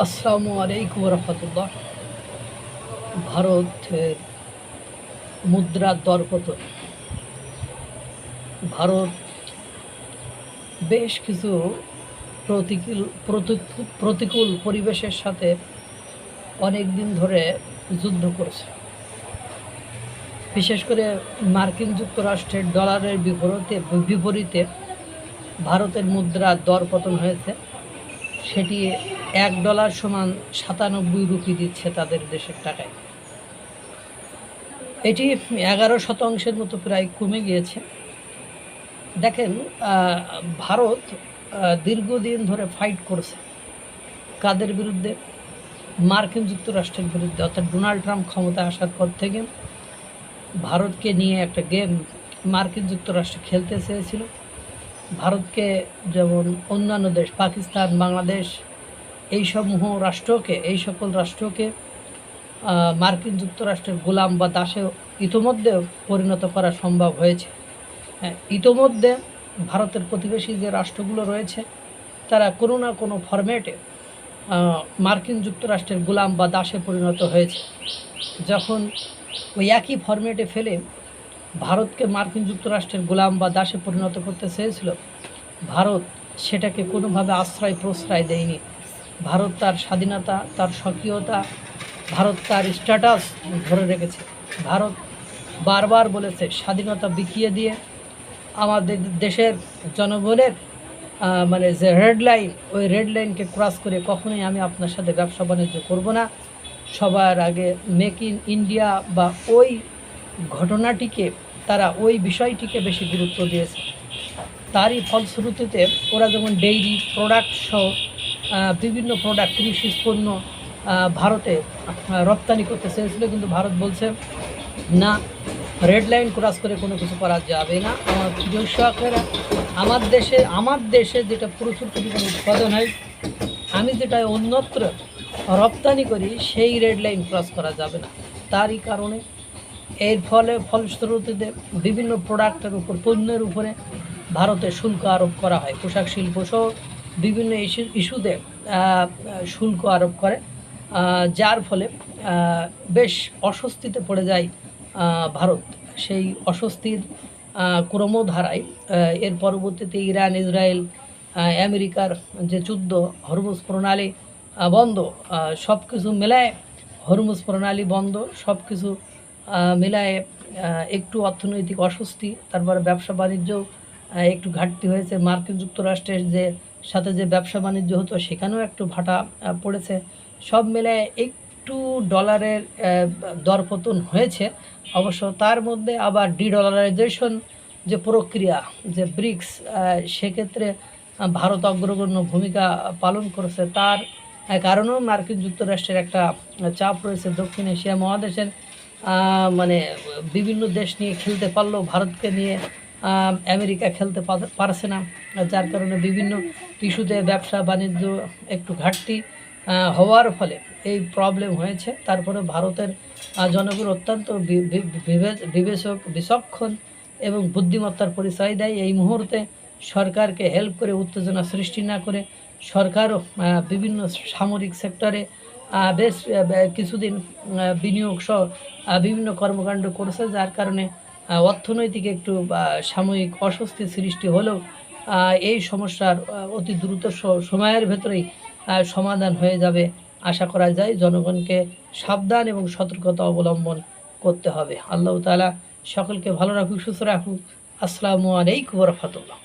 আসসালামু আলাইকুম রহমতুল্লাহ। ভারতের মুদ্রার দরপতন। ভারত বেশ কিছু প্রতিকূল পরিবেশের সাথে অনেক দিন ধরে যুদ্ধ করছে। বিশেষ করে মার্কিন যুক্তরাষ্ট্রের ডলারের বিপরীতে ভারতের মুদ্রার দরপতন হয়েছে। সেটি $1 সমান 97 রুপি দিচ্ছে তাদের দেশের টাকায়। এটি 11% মতো প্রায় কমে গিয়েছে। দেখেন, ভারত দীর্ঘদিন ধরে ফাইট করছে। কাদের বিরুদ্ধে? মার্কিন যুক্তরাষ্ট্রের বিরুদ্ধে। অর্থাৎ ডোনাল্ড ট্রাম্প ক্ষমতায় আসার পর থেকে ভারতকে নিয়ে একটা গেম মার্কিন যুক্তরাষ্ট্র খেলতে চেয়েছিল। ভারতকে যেমন অন্যান্য দেশ, পাকিস্তান, বাংলাদেশ, এই সকল রাষ্ট্রকে মার্কিন যুক্তরাষ্ট্রের গোলাম বা দাসে ইতোমধ্যে পরিণত করা সম্ভব হয়েছে। ইতোমধ্যে ভারতের প্রতিবেশী যে রাষ্ট্রগুলো রয়েছে তারা কোনো না কোনো ফরম্যাটে মার্কিন যুক্তরাষ্ট্রের গোলাম বা দাসে পরিণত হয়েছে। যখন ওই একই ফরম্যাটে ফেলে ভারতকে মার্কিন যুক্তরাষ্ট্রের গোলাম বা দাসে পরিণত করতে চেয়েছিল, ভারত সেটাকে কোনোভাবে আশ্রয় প্রশ্রয় দেয়নি। ভারত তার স্বাধীনতা, তার স্বকীয়তা, ভারত তার স্ট্যাটাস ধরে রেখেছে। ভারত বারবার বলেছে স্বাধীনতা বিকিয়ে দিয়ে আমাদের দেশের জনগণের যে রেড লাইন, ওই রেড লাইনকে ক্রস করে কখনোই আমি আপনার সাথে ব্যবসা বাণিজ্য করব না। সবার আগে মেক ইন ইন্ডিয়া বা ওই ঘটনাটিকে, তারা ওই বিষয়টিকে বেশি গুরুত্ব দিয়েছে। তারই ফলশ্রুতিতে ওরা যেমন ডেইরি প্রোডাক্ট সহ বিভিন্ন প্রোডাক্ট, কৃষি পণ্য ভারতে রপ্তানি করতে চেয়েছিল, কিন্তু ভারত বলছে না, রেড লাইন ক্রস করে কোনো কিছু করা যাবে না। আমার কৃষকেরা, আমার দেশে যেটা প্রচুর পরিমাণে উৎপাদন হয়, আমি যেটা অন্যত্র রপ্তানি করি, সেই রেড লাইন ক্রস করা যাবে না। তারই কারণে এর ফলশ্রুতিতে বিভিন্ন প্রোডাক্টের উপর, পণ্যের উপরে ভারতে শুল্ক আরোপ করা হয়। পোশাক শিল্প সহ বিভিন্ন ইস্যুতে শুল্ক আরোপ করে, যার ফলে বেশ অস্বস্তিতে পড়ে যায় ভারত। সেই অস্বস্তির ক্রমধারায় এর পরবর্তীতে ইরান, ইসরায়েল, আমেরিকার যে যুদ্ধ, হরমুজ প্রণালী বন্ধ, সব কিছু মেলায় হরমুজ প্রণালী বন্ধ, সব কিছু মেলায় একটু অর্থনৈতিক অস্বস্তি, তারপরে ব্যবসা বাণিজ্য একটু ঘাটতি হয়েছে। মার্কিন যুক্তরাষ্ট্রের সাথে যে ব্যবসা বাণিজ্য হতো সেখানেও একটু ভাটা পড়েছে। সব মিলায় একটু ডলারের দরপতন হয়েছে। অবশ্য তার মধ্যে আবার ডিডলারাইজেশন যে প্রক্রিয়া, যে ব্রিক্স, সেক্ষেত্রে ভারত অগ্রগণ্য ভূমিকা পালন করেছে। তার কারণেও মার্কিন যুক্তরাষ্ট্রের একটা চাপ রয়েছে। দক্ষিণ এশিয়া মহাদেশের বিভিন্ন দেশ নিয়ে খেলতে পারলেও ভারতকে নিয়ে আমেরিকা খেলতে পারছে না, যার কারণে বিভিন্ন ইস্যুতে ব্যবসা বাণিজ্য একটু ঘাটতি হওয়ার ফলে এই প্রবলেম হয়েছে। তারপরে ভারতের জনগণ অত্যন্ত বিচক্ষণ এবং বুদ্ধিমত্তার পরিচয় দেয়। এই মুহূর্তে সরকারকে হেল্প করে, উত্তেজনা সৃষ্টি না করে, সরকারও বিভিন্ন সামরিক সেক্টরে বেশ কিছুদিন বিনিয়োগ সহ বিভিন্ন কর্মকাণ্ড করেছে, যার কারণে অর্থনৈতিক একটু সাময়িক অস্বস্তি সৃষ্টি হলেও এই সমস্যার অতি দ্রুত সময়ের ভেতরেই সমাধান হয়ে যাবে আশা করা যায়। জনগণকে সাবধান এবং সতর্কতা অবলম্বন করতে হবে। আল্লাহ তাআলা সকলকে ভালো রাখুক, সুস্থ রাখুক। আসসালামু আলাইকুম ওয়া রাহমাতুল্লাহ।